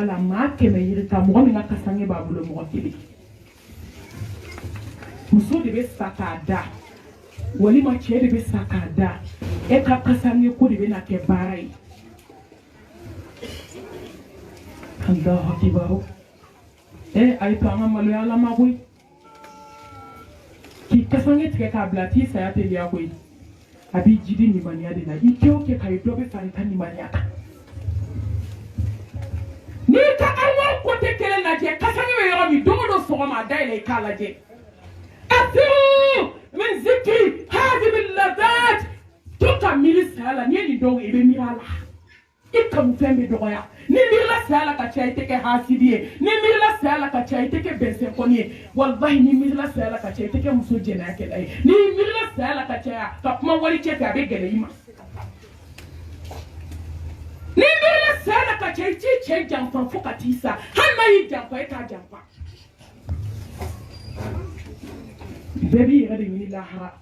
la marque me yirika mo mi ngaka sange babulo mo kebe muso de be sakada wali ma che de be sakada e ka kasange ko de be na ke barai Allahu akbar ay to ngamalu ala mabui ki kasange tike ka blati sa ya te ya ko abi jidi ni mania de na ikeo ke kai dobe farita ni mania ni ka Allah ko te kele na je kasange we yoro mi dodo so ma dai kala je afiru min zikri hadi bil ladat to ka milisala ni do ebe mirala ikam fembe doya ni mirla sala ka chay teke hasidie ni mirla sala ka chay teke bense koni wallahi ni mirla sala ka chay teke muso jena ke dai ni mirla sala ka chay ka kuma wali che ka be gele ima ni mirla sala ka chay che jamfa fokatisa han mai jamfa eta jamfa baby yere ni lahara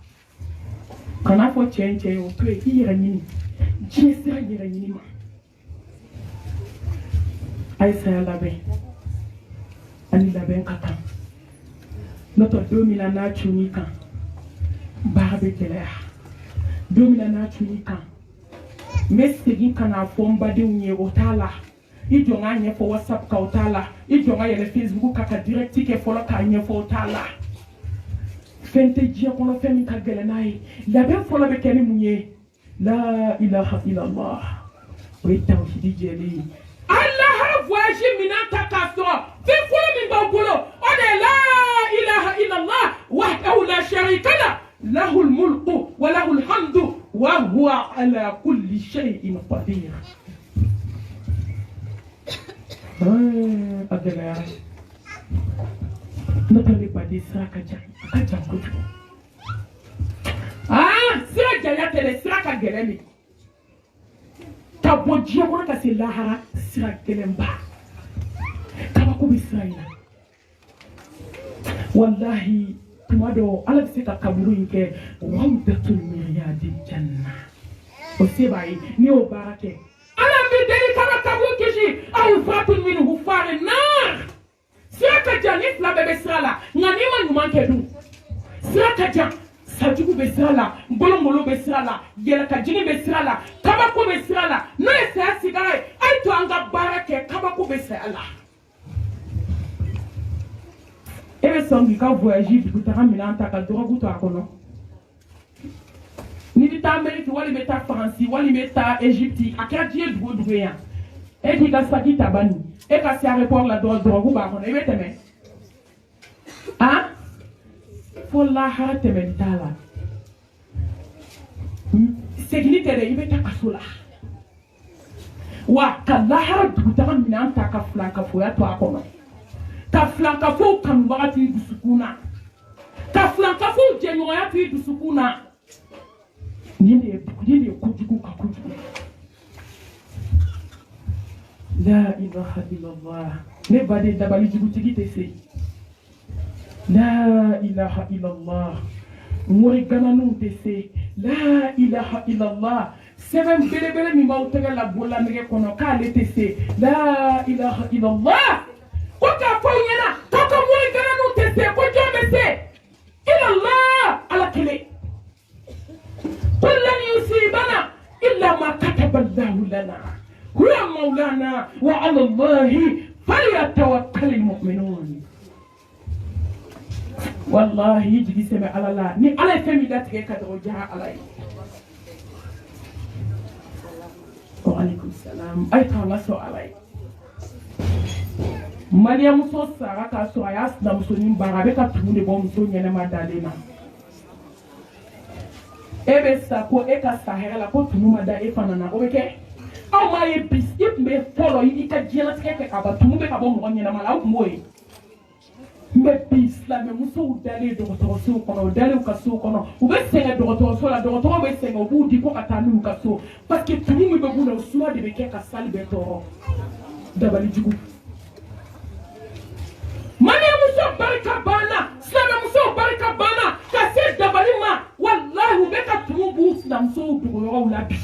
kana fo chenche o to e yere ni jinsi yere ni ma Aïssa labe ani labe kata noto 2000 na chunika babe kelea 2000 na chunika message kana fomba de unye otala ijonga nye fo WhatsApp ka otala ijonga yele Facebook ka direct ke follow ka nye fo otala fente jia kono femi ka gele nai labe follow be keni munye la ilaha illallah we tawhidi jeli voyage minanta kaso fi fulu min bawbulo ode la ilaha illallah wahdahu la sharika la lahu almulku wa lahu alhamdu wa huwa ala kulli shay'in qadir agala notali padi saka kacha kutu sira jaya tele saka gelemi tabojia ko ka se lahara sira gelemba tabako bisraila wallahi tumado ala se ka kaburu inke wamdatul miyadi janna o sebai ni o barake ala mi deli kama kaburu kishi au fatun min hufar nar sira ka janif la bebe sala ngani man manke du sira ka jan sajugu be sala ngolongolo be sala yela ka jini be sala kabako be sala no esa sigara ay to anga barake kabako be sala ebe songi ka voyage bi kutaka minanta ka drogu to akono ni di ta Amerique wali meta France wali meta Egypte akadie drogu ya e ki ka sakita bani e ka si aéroport la drogu ba kono ebe teme fola harate mentala segini tere ibe ta kasula wa kalahara dutaka minanta ka flanka foya to akono ka flanka fo kan bagati dusukuna ka flanka fo jenyoya ti dusukuna nini kujugu ka kujugu la ilaha illallah ne bade dabali jugu tigite se La ilaha illallah. Mori gananu tese. La ilaha illallah. Seven bele mi mautega la bola nege kono kale tese. La ilaha illallah. Koka fonyena. Koka mori gananu tese. Koka mese. Illallah. Ala kele. Qul lan yusibana illa ma kataba Allahu lana. Huwa maulana wa ala Allahi falyatawakkalul mu'minun. Wallahi jigi sebe alala ni ala femi datige ka do jaha alay wa alaikum salam ay ta la so alay Mariam so sara ka so ayas na musonin barabe ka tumude bo muso nyene madalena ebe sa ko e ka sahera la ko tunuma da e fanana o beke aw ma ye bis yep me follow yi ka jela tike ka ba tumude ka bo mo nyene mala o moy mbe islam muso dale docteur so kono dale ka so kono u be senga docteur so la docteur be senga bu di ko katanu ka so parce que tout mu be bu na so de be ke ka sali be toro dabali jugu mane muso barka bana islam muso barka bana ka se dabali ma wallahi be ka tumu bu islam so du ko ro la bi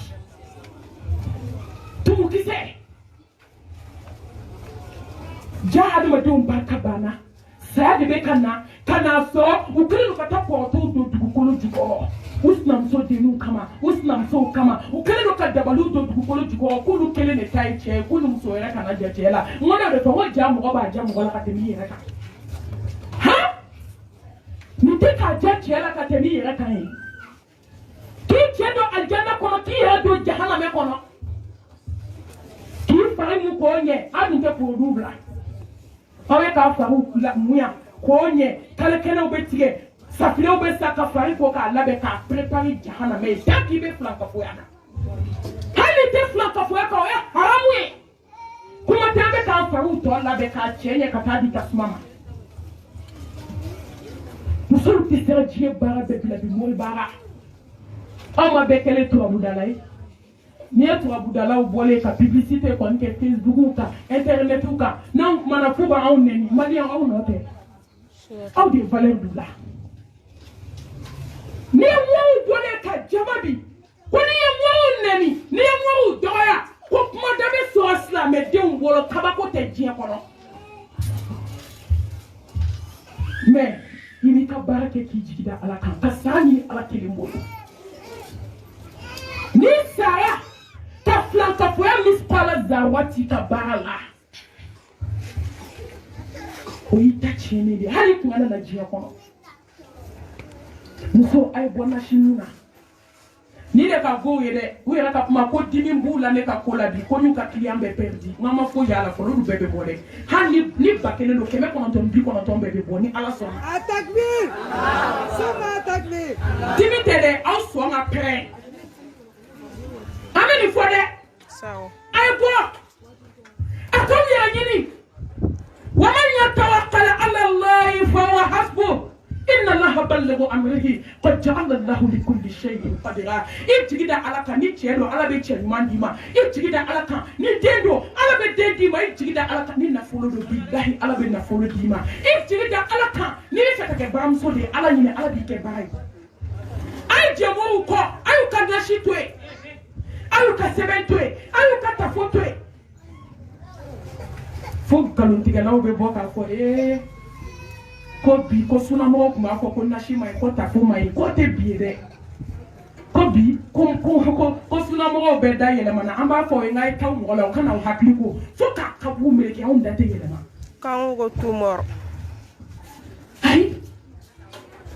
tumu kise jahadu ma don barka bana saya de be kana so ukele ka ta porto do dugukolo juko usnam so dinu kama usnam so kama ukele ka dabalu do dugukolo juko kulu kele ne tai che kulu mso era kana jechela ngona de to jamu ko ba jamu ko la ka temi era ka ha ni te ka jechela ka temi era ka yi ki chedo aljanna kono ki era do jahannama kono ki fare mu ko nye adu te ko dubla awe ka faru la muya konye kale kena ubetige safile ubesa ka fari ko ka labe ka prepare jahana me taki be flanka foyana hali te flanka foya ka haramu e kuma tambe ka faru to labe ka chenye ka tadi kasmama musul ti serje bara be bila bi mol bara ama be kele to abudalai ni to abudala u bole ka publicité kon ke Facebook ka internet ka nan mana fuba on neni malian on note aw de valeur du la ni mo bole ka jamabi ko ni mo neni ni mo doya ko kuma da be so asla me de un bolo kaba ko te jien kono mais ini ka barake ki jigida ala kan ka sani ala kelimbo ni saya ta flanka foya mispala zawati ka bala oita chene de hali kungana na jia kono muso ay bona shinuna ni le ka go yede u yela ka kuma ko dimi mbula ne ka kola bi ko nyuka kliambe perdi mama fo yala fo lu bebe bole hani ni bakene no keme kono ton bi kono ton bebe boni ala so takbir sama takbir dimi tele au so nga pre ameni fo de sawa ay bo akom ya nyini wa man yatawakkal ala allah fa huwa hasbuh inna allaha ballighu amrihi qad ja'ala allahu li kulli shay'in qadira itigida alaka ni chelo ala be chelo mandima itigida alaka ni dendo ala be dendima itigida alaka ni nafolo do billahi ala be nafolo dima itigida alaka ni feta ke bam so de ala ni ala bi ke bai ay jemo ko ay ka nashitwe ay ka sebentwe ay ka tafotwe fo kaluntiga lawo be boka ko ko bi ko suna mo kuma ko nashi mai ko ta ko mai ko te bi de ko bi ko suna mo be da yele mana amba fo ngai taw mo la kana hakli ko fo ka bu me ke on da te yele ma kan go tumor ai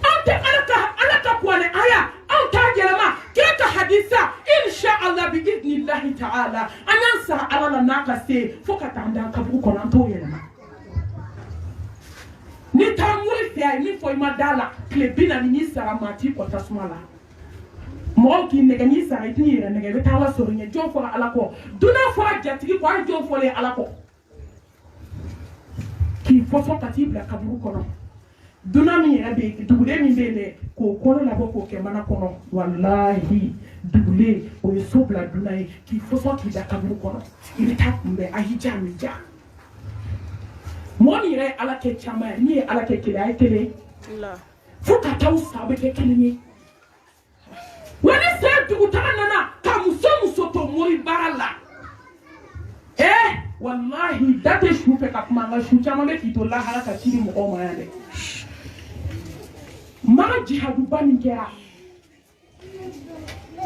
ante alaka ko ne aya on ta yele ma ke ka hadisa insha Allah bi idnillah ta'ala anansa ala na ka se fo ka ta ndan ka bu ko nan to yele ma ni tamuri fia ni foi madala klebina ni sara mati ko tasmala mo ki ne gani sara ni re ne ga tala so nya jo fo ala ko duna fo jatigi ko jo fo le ala ko ki fo so katibla kaburu kono duna mi rabe dugule mi bele ko kono la boko ke mana kono wallahi dugule o sobla duna ki fo so ki da kaburu kono ile ta kumbe ahija mi ja moni re ala ke chama ni ala ke kile ay tele la fuka taw sabe ke kelini wani se dugutana na ka muso to mori bala wallahi date shufe ka kuma ga shu chama be fito la hala ka chiri mo o ma yale ma jihadu bani kera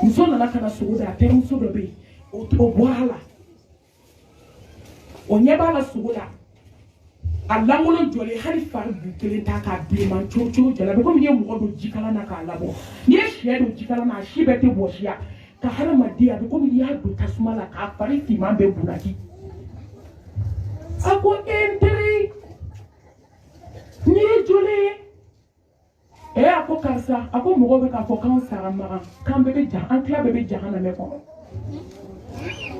muso na kana suuda te muso do be o to bwala o nyeba la suuda Allah ngolo jole hari far bu kele ta ka bi man chocho jala be ko mi mo do jikala na ka labo ni she do jikala na shi be te boshia ka hala madia be ko mi ya do tasuma la ka fari ti man be buraki ako enteri ni jole ako kansa ako mo be ka fo kan sara mara kan be ja an kla be jahana me ko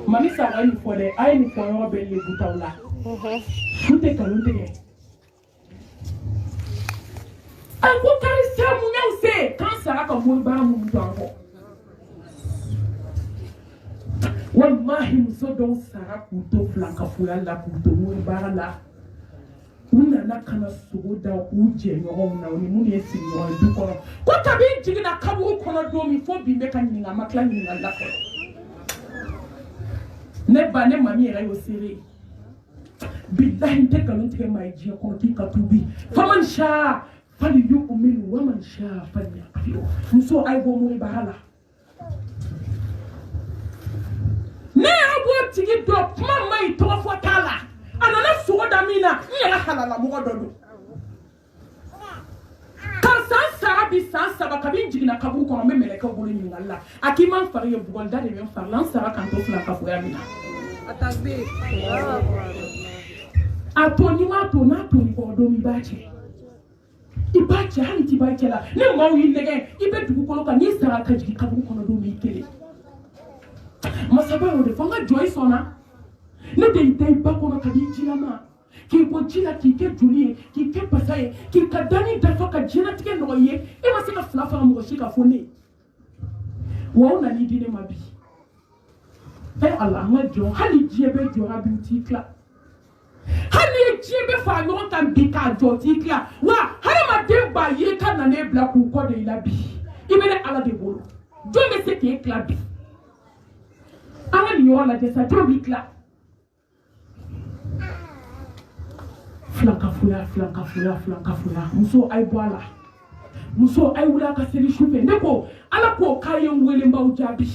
mami sara ni fo de ay ni fo yo be le butawla Fute kalunde. Ako karisa mu nyause kansa ka mo ba mu ndango. Wallahi musodo sara kuto flanka fulala kuto mo ba la. Una na kana sugoda uje nyo na oni mu ne si nyo du ko. Ko tabi jigina kabu ko na do mi fo bi me kan ninga makla ninga la ko. Ne ba ne mami era yo sere. billahi te kalon tigɛ maa ye diɲɛ kɔnɔ k'i ka tuubi faman sha falyu'min wa man sha falyakfur muso ay bɔ mun baara la ne y'a bɔ tigi dɔ kuma ma ɲi tɔgɔ fɔ t'a la a nana sogo da min na n yɛrɛ halala mɔgɔ dɔ don ka san saba bi san saba kabi n jiginna kaburu kɔnɔ n bɛ mɛlɛkɛw bolo ɲininkali la a k'i ma n fari ye bugɔlida de bɛ n fari la n sara kan to fila kafoya min na a to n'i m'a to n'a to ni kɔrɔ don min i b'a cɛ hali t'i b'a cɛ la ni maaw y'i nɛgɛ i bɛ dugukolo kan n'i sara ka jigin kaburu kɔnɔ don min i kelen masaba y'o de fɔ n ka jɔ i sɔnna ne de y'i da i ba kɔnɔ ka di jilama k'i bɔ ji la k'i kɛ joli ye k'i kɛ basa ye k'i ka dani dafa ka diɲɛlatigɛ nɔgɔ ye e ma se ka fila fara mɔgɔ si ka fɔ ne wa aw nan'i di ne ma bi ala an ka jɔ hali diɲɛ bɛ jɔra bi u t'i tila hali ni diɲɛ bɛ fara ɲɔgɔn kan bi k'a jɔ t'i tila wa hadamaden b'a ye ka na ne bila k'u kɔ de i la bi i bɛ ne ala de bolo jɔn bɛ se k'e tila bi an ka nin yɔrɔ lajɛ sa jɔn b'i tila filankafoya muso ay bɔ a la muso ay wuli a ka seli su fɛ ne ko ala k'o k'a ye n wele n b'aw jaabi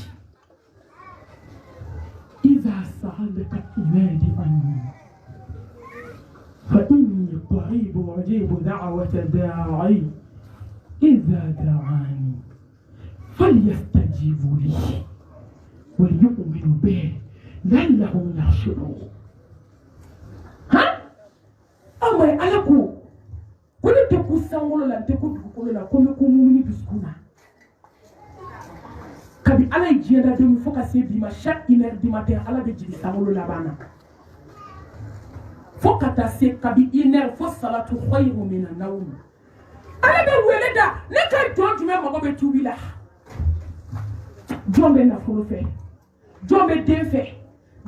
iza sa'alaka ibadi anni fa inni qaribu ujibu da'wata da'i iza da'ani falyastajibu li وليؤمنوا به لعلهم يرشدون Amai ala ko ne te ku sangolo la te ku dugukolo la ko me ko mumuni biskuna kabi ala yi diɲɛ da den fo ka se bi ma chaque 1h du matin ala bɛ jigin sangolo laban na fo ka taa se kabi 1h fo salatu khayru min an-nawm ala bɛ wele da ne ka jɔn jumɛn mago bɛ tuubi la jɔn bɛ nafolo fɛ jɔn bɛ den fɛ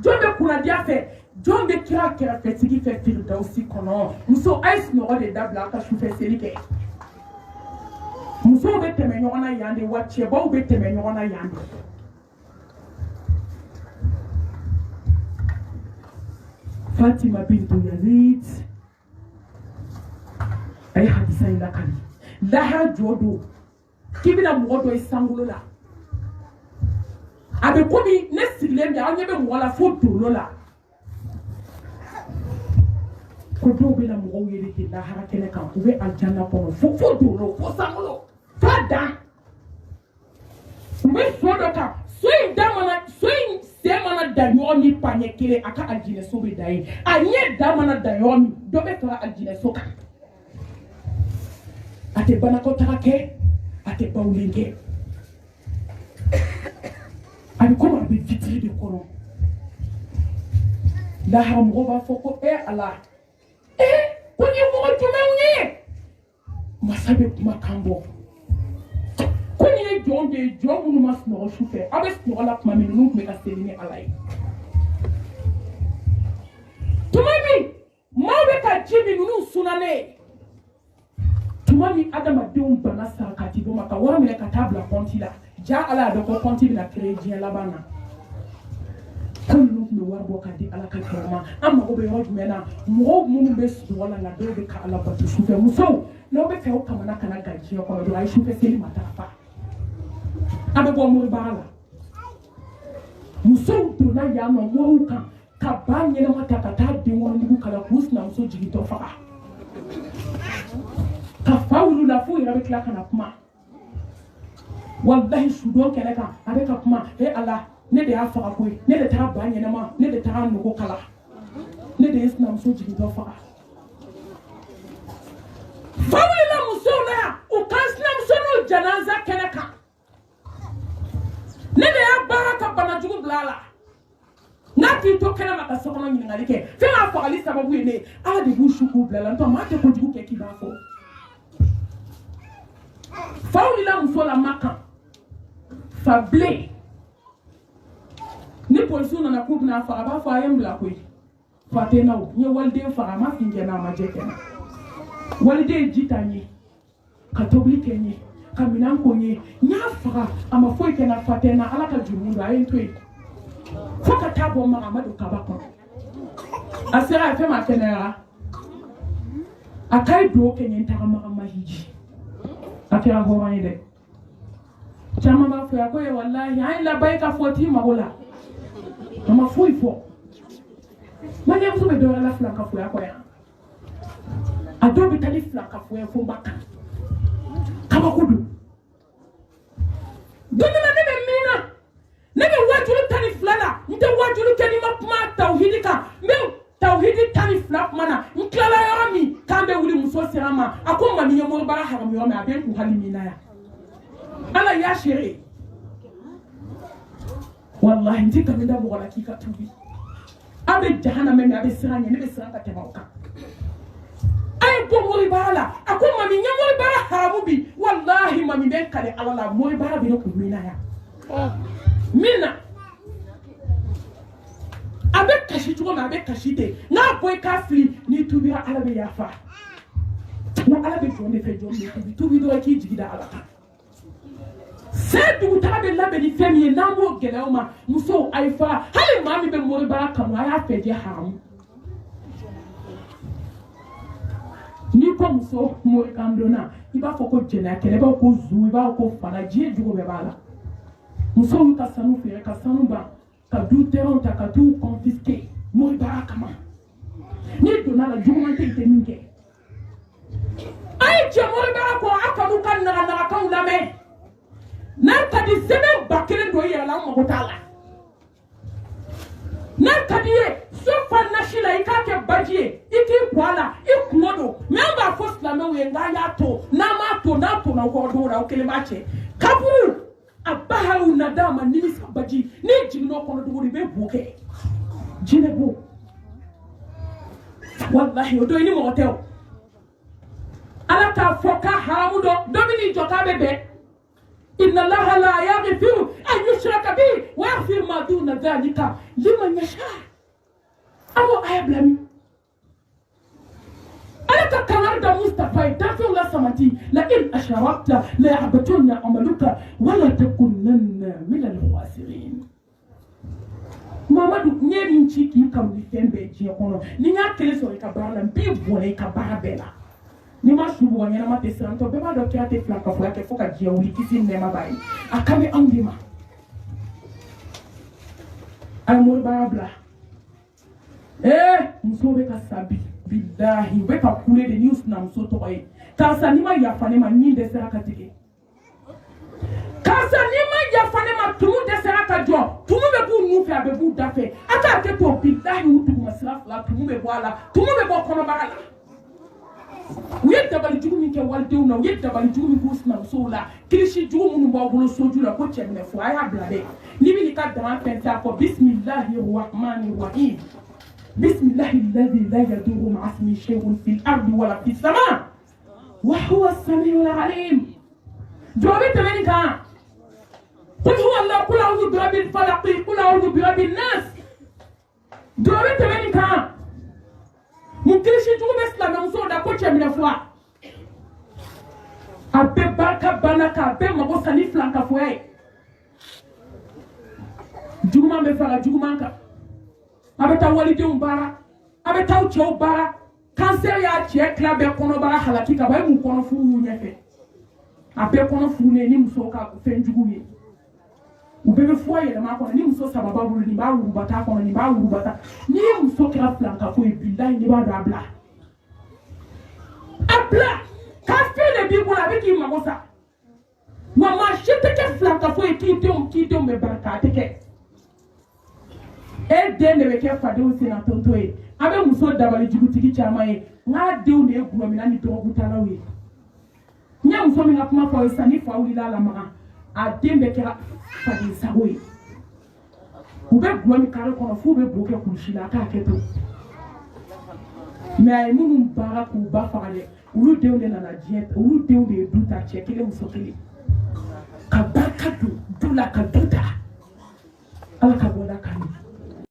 jɔn bɛ kunnadiya fɛ jɔn bɛ kira kɛrɛfɛtigi fɛ firidawusi kɔnɔ muso a ye sunɔgɔ de dabila a ka sufɛ seli kɛ musow bɛ tɛmɛ ɲɔgɔn na yan de wa cɛbaw bɛ tɛmɛ ɲɔgɔn na yan de Fatima bintu Yazid a ye hadisa in lakali lahara jɔ don k'i bɛna mɔgɔ dɔ ye sankolo la a bɛ komi ne sigilen bɛ aw ɲɛ bɛ mɔgɔ la fo dolo la ko dɔw bɛ na mɔgɔw yɛrɛ de lahara kɛnɛ kan u bɛ aljana kɔnɔ fo dolo fo sankolo f'a dan u bɛ so dɔ kan so in sen mana da ɲɔgɔn min paɲɛ kelen a ka aljinɛso bɛ da yen a ɲɛ da mana da ɲɔgɔn min dɔ bɛ fara aljinɛso kan a tɛ banakɔtaga kɛ a tɛ bawulen kɛ a bɛ komi a bɛ fitiri de kɔnɔ lahara mɔgɔw b'a fɔ ko ala ko ni mɔgɔ jumɛnw ye masa bɛ kumakan bɔ ko ni ye jɔn de ye jɔn minnu ma sunɔgɔ su fɛ aw bɛ sunɔgɔ la tuma min ninnu tun bɛ ka seli ni ala ye tuma min maaw bɛ ka ji min ninnu sunanen tuma min adamadenw bana sarakati bɔ ma ka wari minɛ ka taa bila kɔnti la ja ala y'a dɔn ko kɔnti bɛna créer diɲɛ laban na ko ninnu tun bɛ wari bɔ ka di ala ka kɛlɛ ma an mago bɛ yɔrɔ jumɛn na mɔgɔw minnu bɛ sunɔgɔ la nka dɔw bɛ ka ala bato sufɛ musow n'aw bɛ fɛ aw kamana kana ga diɲɛ kɔnɔ dɔrɔn a ye sufɛ seli matarafa a bɛ bɔ moribaga la musow donna yan nɔ moriw kan ka ba ɲɛnama ta ka taa den wɔrɔndugu kala k'u sinamuso jigintɔ faga ka fa wulu la fo yɛrɛ bɛ tila ka na kuma wallahi sudon kɛnɛ kan a bɛ ka kuma ala ne de y'a faga koyi ne de taara ba ɲɛnama ne de taara nogo kala ne de ye sinamuso jigintɔ faga fa wulila musow la yan u ka sinamuso n'u janaza kɛnɛ kan ne de y'a baara ka bana jugu bila a la n'a k'i to kɛnɛ ma ka sokɔnɔ ɲininkali kɛ fɛn m'a fagali sababu ye ne ala de b'u su k'u bila la ntɔ maa tɛ kojugu kɛ k'i b'a fɔ fa wulila muso la Makan fa bilen ni polisiw nana k'u bɛna faga a b'a fɔ a ye n bila koyi fa tɛ n na o n ye waliden faga a ma fin kɛ n na a ma jɛ kɛ n na waliden ye ji ta n ye ka tobili kɛ n ye ka minɛn ko n ye n y'a faga a ma foyi kɛ n na fa tɛ n na ala ka jurumu don a ye n to yen fo ka taa bɔ maga a ma don kaba kɔnɔ asera fe ma kenera akai do kenyen ta ma hiji akira ho wani de chama ba fa ko e wallahi ai la bai ka foti magola ama foi fo mani am so be do la flanka fo ya ko ya adobe tali flanka fo ya fo baka kama kudu dumina ne be mina ne be wajulu tani flana nte wajulu keni ma tauhidika me tauhidi tani flap mana nklala yami kambe wuli muso serama akoma ni yomo bara haram yome aben ku halimina ya ala ya shere wallahi ntika minda bola kika tubi abe jahannama me abe siranya ne be siraka tebauka ay ko mori bala akoma ni yomo bara haramu bi wallahi mami be kale ala la mori bara bi ko mina ya mina abe kashi tuko na abe kashi te na boy kafli ni tubira ala be yafa na ala be jonde fe jonde tubi do ki jigida ala c'est du tabe la be ni femi na mo geleuma muso aifa hali mami be mori baraka mo aya fe je haram ni ko muso mori kandona iba foko jena kele ba ko zu iba ko fana je jugo be bala muso ka sanu fere ka sanu ba ka du terrain ta ka du confisquer mori baraka ma ni dona la jugo man te minke ay je mori baraka akanu kan na kan la me na ka di sebe bakere do yela mo gotala na ka di so fa na shila ikake bajie iki kwala ikumodo memba fosla me we nga ya to na ma to na ko do ra o kele bache kaburu abaharu nadama nini sabaji ni jino kono duguri be buke jinebo wallahi odo ini mo hotel ala ka foka haramu do mini jota bebe inna allaha la yaghfiru an yushraka bihi wa yaghfiru ma duna dhalika liman yasha awo ayablami أنا كنار دا مصطفى تافي ولا سماتي لئن أشركت لا يحبطن عملك ولا تكونن من الخاسرين Mamadou nyeri nchiki kam di fembe je kono ni nya keleso e ka bala mbi bone ka barabela ni ma subo nyana ma tesranto be ma do kiate flanka fo yake foka je uli kisi ne mabai akame angima ay mor barabla musobe ka sabi billahi be ka kule de news na msoto oyi kasa nima yafane ma nyinde sera katike kasa nima yafane ma tumu de sera ka jo tumu be bu nufi abe bu dafe ata ke to billahi utu masraf la tumu be wala tumu be bo kono bagala yedda bal jugumi ke waldew na yedda bal jugumi busna sola kilishi jugumu bo bulu sojula ko chemne fo aya blade ni bi ka dama penta ko bismillahir rahmanir rahim بسم الله الذي لا يضر مع اسمه شيء في الارض ولا في السماء وهو السميع العليم جوابت منك قل هو الله قل اعوذ برب الفلق قل اعوذ برب الناس جوابت منك ممكن شيء تقول بس لا نمسو دا كوتش من فوا ابي باكا بانكا ابي مغو ساني فلانكا فوي جوما مفلا جومانكا abeta walide umbara abeta uche ubara cancer ya che klabe kono bara halakika ba mu kono fu nyefe abe kono fu ne ni muso ka fenjuguye ubebe foye na makona ni muso sababa bulu ni ba urubata kono ni ba urubata ni muso kra flanka fo billahi ni ba do abla ka fele bi bula be ki magosa wa ma shete ke flanka fo ki te me baraka teke dene we ke fade o sina tonto e abe muso dabali jigutigi chama e nga de o ne eguro mi na ni to gutala we nya muso mi na kuma fa sani fa uli la maga a dembe ke fade sawe ube guro mi kare kono fu be boke kunshila ka keto me ay munu bara ku ba fale ulu de o ne na jet ulu de o ne duta chekele muso kele ka baka du la ka duta ala ka